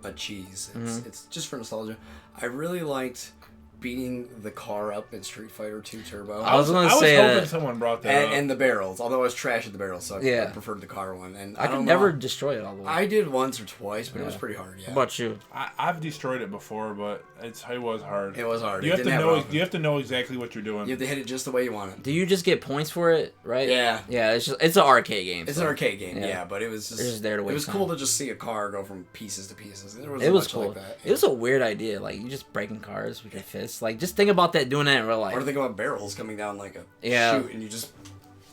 a cheese. It's just for nostalgia. I really liked beating the car up in Street Fighter 2 Turbo. I was hoping someone brought that up. And the barrels, although I was trash at the barrels, so Yeah. I preferred the car one. And I could never destroy it all the way. I did once or twice, but it was pretty hard. Yeah. How about you? I've destroyed it before, but it was hard. It was hard. You have to know exactly what you're doing. You have to hit it just the way you want it. Do you just get points for it, right? Yeah. Yeah, it's an arcade game. It's an arcade game, yeah, but it was just there to waste It was time. cool to just see a car go from pieces to pieces. It was cool. Like that. It was a weird idea, like you just breaking cars with your fists. Like just think about that, doing that in real life. Or think about barrels coming down like a chute, and you just,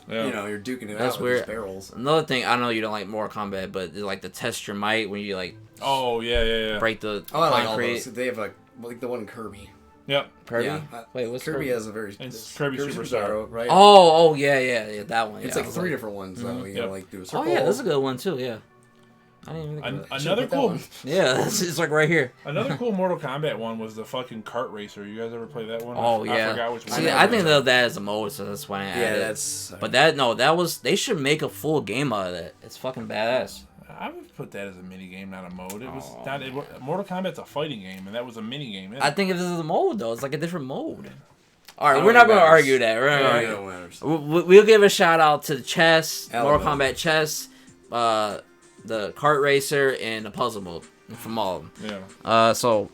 you're duking it That's out weird. with these barrels. Another thing, I know you don't like Mortal Kombat, but like the test your might when you like. Oh yeah. Break the. Oh, I like all those. They have like the one in Kirby. Yep. Kirby. Yeah. Wait, what's Kirby? Has a very. It's Kirby Superstar, right? Oh yeah, that one. It's yeah, like three different ones though. You know, like do a circle. Oh yeah, that's a good one too. Yeah. I didn't even think of that. Another cool. Yeah, it's like right here. Another cool Mortal Kombat one was the fucking kart racer. You guys ever play that one? Oh yeah. I forgot which one. See, I think that is a mode, so that's why I added it. But that was. They should make a full game out of that. It's fucking badass. I would put that as a mini game, not a mode. It was not. Mortal Kombat's a fighting game, and that was a mini game. I think if this is a mode though, it's like a different mode. All right, we're not going to argue that. We'll give a shout out to the chess, Mortal Kombat chess, the kart racer, and the puzzle mode from all of them. Yeah. So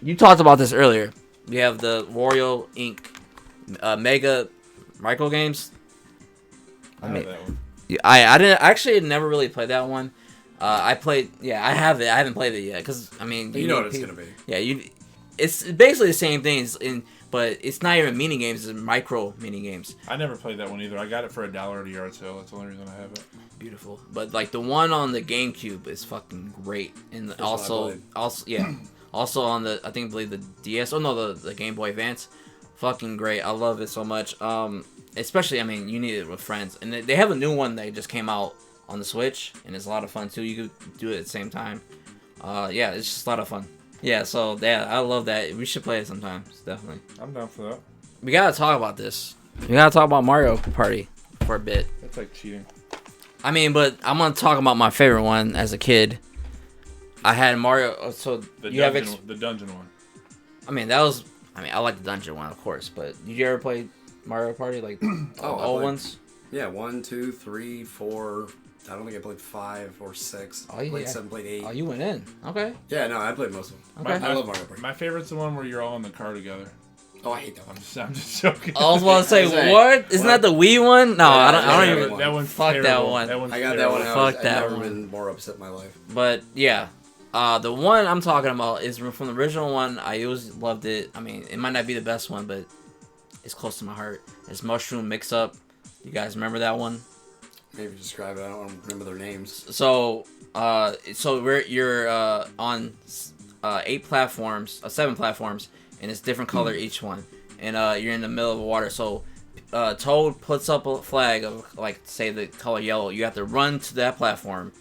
you talked about this earlier. We have the Wario Inc. Mega Micro Games. I have that one. I didn't actually never really played that one. I played. Yeah, I have it. I haven't played it yet because I mean you know what it's gonna be. Yeah, it's basically the same thing. But it's not even mini games. It's micro mini games. I never played that one either. I got it for $1 at a yard sale. That's the only reason I have it. Beautiful. But like the one on the GameCube is fucking great, and also on the I believe the DS. Oh no, the Game Boy Advance. Fucking great. I love it so much. Especially, I mean, you need it with friends. And they have a new one that just came out on the Switch, and it's a lot of fun, too. You could do it at the same time. Yeah, it's just a lot of fun. Yeah, so, yeah, I love that. We should play it sometimes, definitely. I'm down for that. We gotta talk about this. We gotta talk about Mario Party for a bit. That's like cheating. I mean, but I'm gonna talk about my favorite one as a kid. I had Mario, so the dungeon one. I mean, I like the dungeon one, of course, but did you ever play Mario Party, like old ones? Yeah, 1, 2, 3, 4. I don't think I played 5 or 6. Oh, yeah. Played 7, played 8. Oh, you went in. Okay. Yeah, no, I played most of them. Okay. I love Mario Party. My favorite's the one where you're all in the car together. Oh, I hate that one. I'm just joking. I was about to say, what? Isn't that the Wii one? No, I don't even. That one's fuck terrible. that one. I got that one. Fuck that I've never one. been more upset in my life. But yeah, the one I'm talking about is from the original one. I always loved it. I mean, it might not be the best one, but it's close to my heart. It's Mushroom Mix Up. You guys remember that one? Maybe describe it. I don't remember their names. So you're on 7 platforms, and it's different color each one, and you're in the middle of the water. So Toad puts up a flag of, like, say the color yellow. You have to run to that platform,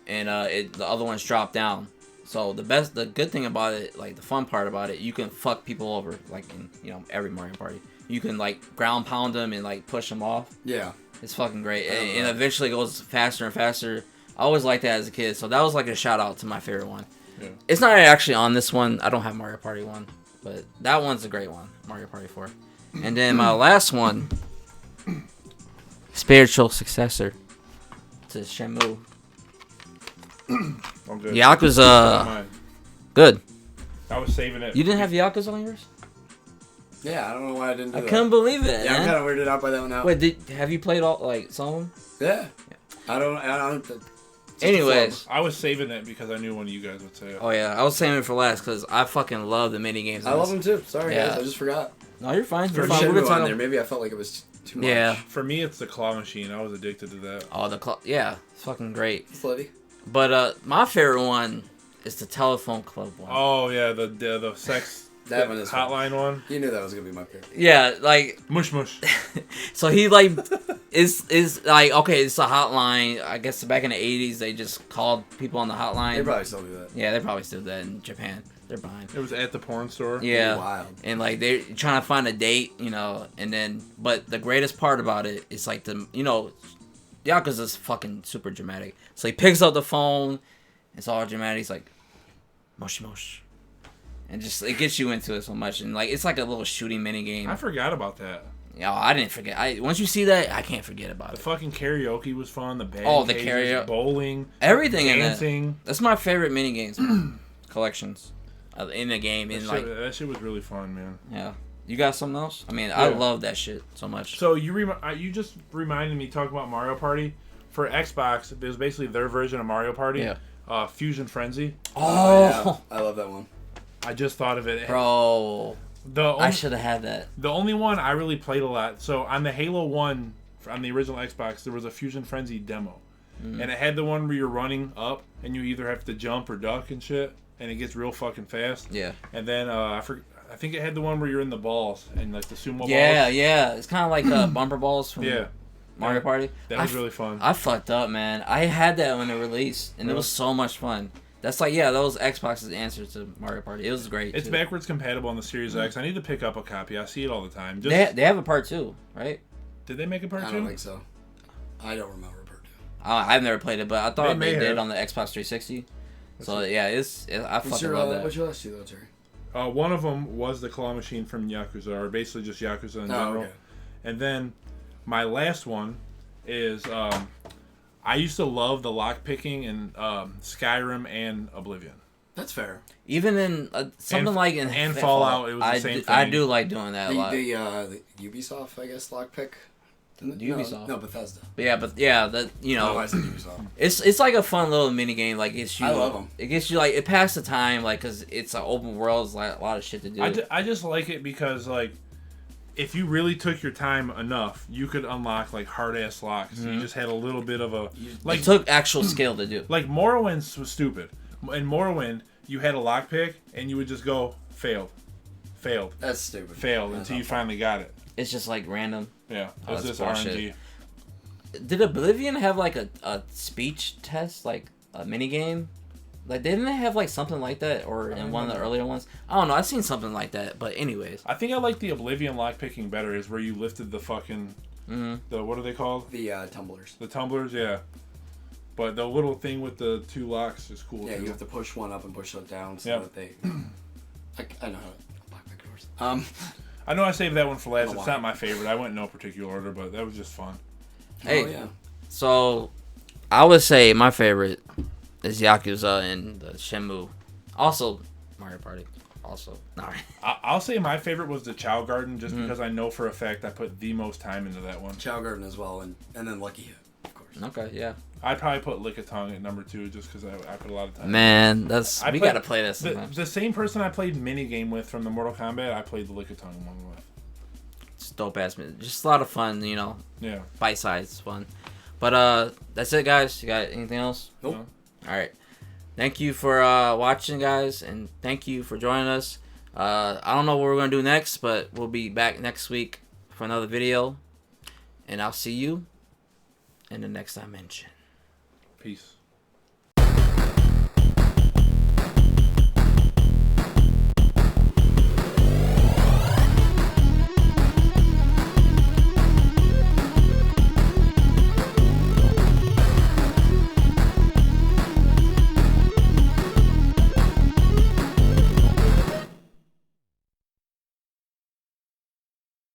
and the other ones drop down. So the good thing about it, like the fun part about it, you can fuck people over, like in every Mario Party. You can like ground pound them and like push them off. Yeah. It's fucking great, and eventually it goes faster and faster. I always liked that as a kid, so that was like a shout out to my favorite one. Yeah. It's not actually on this one. I don't have Mario Party 1, but that one's a great one, Mario Party 4. And then my last one, spiritual successor to Shenmue. I'm good. Yakuza. Good. I was saving it. You didn't have Yakuza on yours? Yeah, I don't know why I didn't do that. I couldn't believe it. Yeah, man. I'm kind of weirded out by that one now. Wait, have you played all some of them? Yeah. I don't. Anyways, I was saving it because I knew one of you guys would say it. Oh yeah, I was saving it for last because I fucking love the mini games. I love them too. Sorry guys, I just forgot. No, you're fine. You're fine. We're on there. Maybe I felt like it was too much. Yeah. For me, it's the claw machine. I was addicted to that. Oh, the claw. Yeah, it's fucking great. Slutty. But my favorite one is the telephone club one. Oh yeah, the sex. That one is hotline fun. one. You knew that was gonna be my favorite. Yeah, like mush. So he like is like, okay, it's a hotline. I guess back in the 80s they just called people on the hotline. They probably still do that. Yeah, they probably still do that in Japan. They're behind. It was at the porn store. Yeah, wild. And like they're trying to find a date, and then but the greatest part about it is like Yakuza's fucking super dramatic. So he picks up the phone. It's all dramatic. He's like, moshi moshi. and just it gets you into it so much, and like it's like a little shooting mini game. I forgot about that. Yeah, I didn't forget. Once you see that, I can't forget about The it. fucking karaoke was fun. The band Oh, the cages, karaoke, bowling, everything dancing. in that. That's my favorite mini games collections in the game. That shit was really fun, man. Yeah. You got something else? I mean, I love that shit so much. So you just reminded me talking about Mario Party for Xbox. It was basically their version of Mario Party. Yeah. Fusion Frenzy. Oh, yeah. I love that one. I just thought of it, bro. I should have had that. The only one I really played a lot. So on the Halo 1, on the original Xbox, there was a Fusion Frenzy demo. And it had the one where you're running up and you either have to jump or duck and shit. And it gets real fucking fast. Yeah. And then I think it had the one where you're in the balls and like the sumo balls. Yeah. It's kind of like bumper balls from Mario Party. That was really fun. I fucked up, man. I had that when it released, and it was so much fun. That's like, that was Xbox's answer to Mario Party. It was great. It's backwards compatible on the Series X. I need to pick up a copy. I see it all the time. They have a part 2, right? Did they make a part 2? I don't think so. I don't remember part 2. I've never played it, but I thought they did on the Xbox 360. So yeah, I fucking love that. What's your last 2 though, Terry? One of them was the claw machine from Yakuza, or basically just Yakuza in general. Okay. And then my last one is I used to love the lock picking in Skyrim and Oblivion. That's fair. Even in something like in Fallout, it was the same thing. I do like doing that a lot. The Ubisoft, I guess, lockpick. Ubisoft. No, Bethesda. That Oh, I said Ubisoft. It's like a fun little mini game. Like I love them. It gets you like it passes the time, like because it's an open world. It's like a lot of shit to do. I just like it because like if you really took your time enough, you could unlock like hard ass locks. You just had a little bit of a like it took actual skill to do. Like Morrowind was stupid. In Morrowind, you had a lockpick and you would just go failed. That's stupid. Failed until you finally got it. It's just like random. Yeah, that's just bullshit. RNG. Did Oblivion have like a speech test, like a mini game? Like didn't they have like something like that, or in one of the earlier ones? I don't know. I've seen something like that, but anyways. I think I like the Oblivion lockpicking better. Is where you lifted the fucking the what are they called? The tumblers. The tumblers, yeah. But the little thing with the 2 locks is cool. Yeah, you have to push one up and push it down so that they. I know how to lockpick doors. I know I saved that one for last. It's not my favorite. I went in no particular order, but that was just fun. Hey, so I would say my favorite is Yakuza and the Shenmue. Also, Mario Party. Also, I'll say my favorite was the Chow Garden, just because I know for a fact I put the most time into that one. Chow Garden as well, and then Lucky Hit, of course. Okay, yeah. I'd probably put Lickitung at number 2 just because I put a lot of time. Man, we gotta play this. The same person I played Minigame with from the Mortal Kombat, I played the Lickitung one with. It's dope ass, just a lot of fun, Yeah. Bite size fun. But that's it, guys. You got anything else? Nope. No? All right. Thank you for watching, guys, and thank you for joining us. I don't know what we're gonna do next, but we'll be back next week for another video, and I'll see you in the next dimension. Peace.